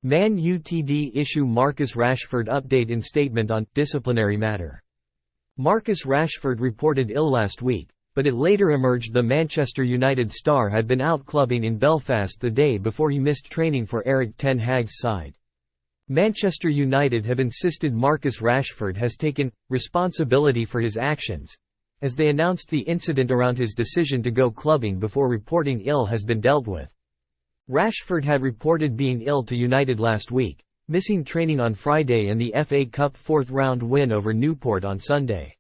Man Utd issue Marcus Rashford update in statement on disciplinary matter. Marcus Rashford reported ill last week, but it later emerged the Manchester United star had been out clubbing in Belfast the day before he missed training for Erik Ten Hag's side. Manchester United have insisted Marcus Rashford has taken responsibility for his actions, as they announced the incident around his decision to go clubbing before reporting ill has been dealt with. Rashford had reported being ill to United last week, missing training on Friday and the FA Cup fourth-round win over Newport on Sunday.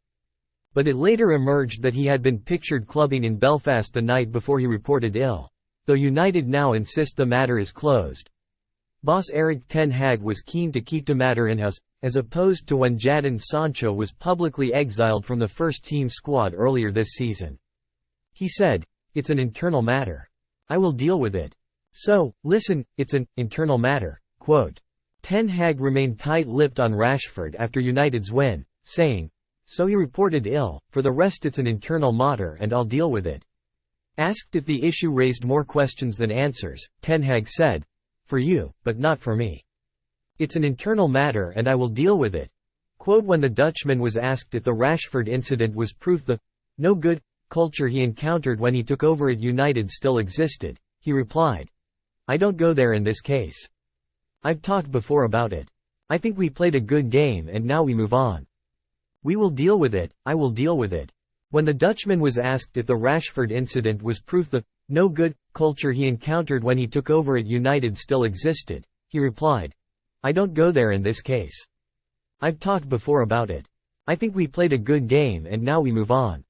But it later emerged that he had been pictured clubbing in Belfast the night before he reported ill, though United now insist the matter is closed. Boss Erik Ten Hag was keen to keep the matter in-house, as opposed to when Jadon Sancho was publicly exiled from the first-team squad earlier this season. He said, "It's an internal matter. I will deal with it. So, listen, it's an internal matter." Quote. Ten Hag remained tight-lipped on Rashford after United's win, saying, "So he reported ill, for the rest it's an internal matter and I'll deal with it." Asked if the issue raised more questions than answers, Ten Hag said, "For you, but not for me. It's an internal matter and I will deal with it." Quote. When the Dutchman was asked if the Rashford incident was proof the no-good culture he encountered when he took over at United still existed, he replied, "I don't go there in this case. I've talked before about it. I think we played a good game and now we move on. We will deal with it, I will deal with it." When the Dutchman was asked if the Rashford incident was proof the no-good culture he encountered when he took over at United still existed, he replied, "I don't go there in this case. I've talked before about it. I think we played a good game and now we move on.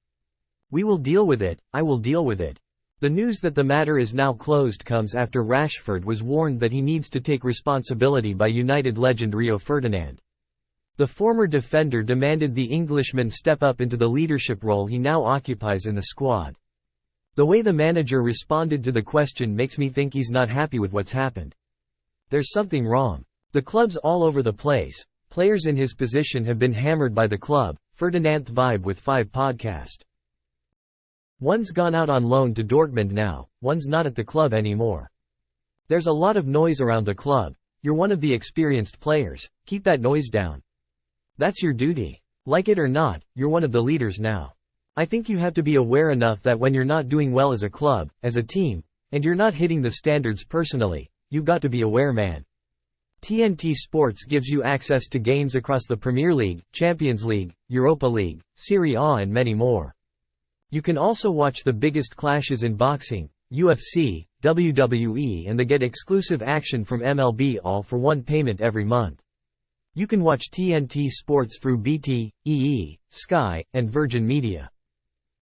We will deal with it, I will deal with it." The news that the matter is now closed comes after Rashford was warned that he needs to take responsibility by United legend Rio Ferdinand. The former defender demanded the Englishman step up into the leadership role he now occupies in the squad. The way the manager responded to the question makes me think he's not happy with what's happened. There's something wrong. The club's all over the place. Players in his position have been hammered by the club. Ferdinand Vibe with 5 podcast. One's gone out on loan to Dortmund now, one's not at the club anymore. There's a lot of noise around the club. You're one of the experienced players, keep that noise down. That's your duty. Like it or not, you're one of the leaders now. I think you have to be aware enough that when you're not doing well as a club, as a team, and you're not hitting the standards personally, you've got to be aware, man. TNT Sports gives you access to games across the Premier League, Champions League, Europa League, Serie A and many more. You can also watch the biggest clashes in boxing, UFC, WWE and get exclusive action from MLB all for one payment every month. You can watch TNT Sports through BT, EE, Sky, and Virgin Media.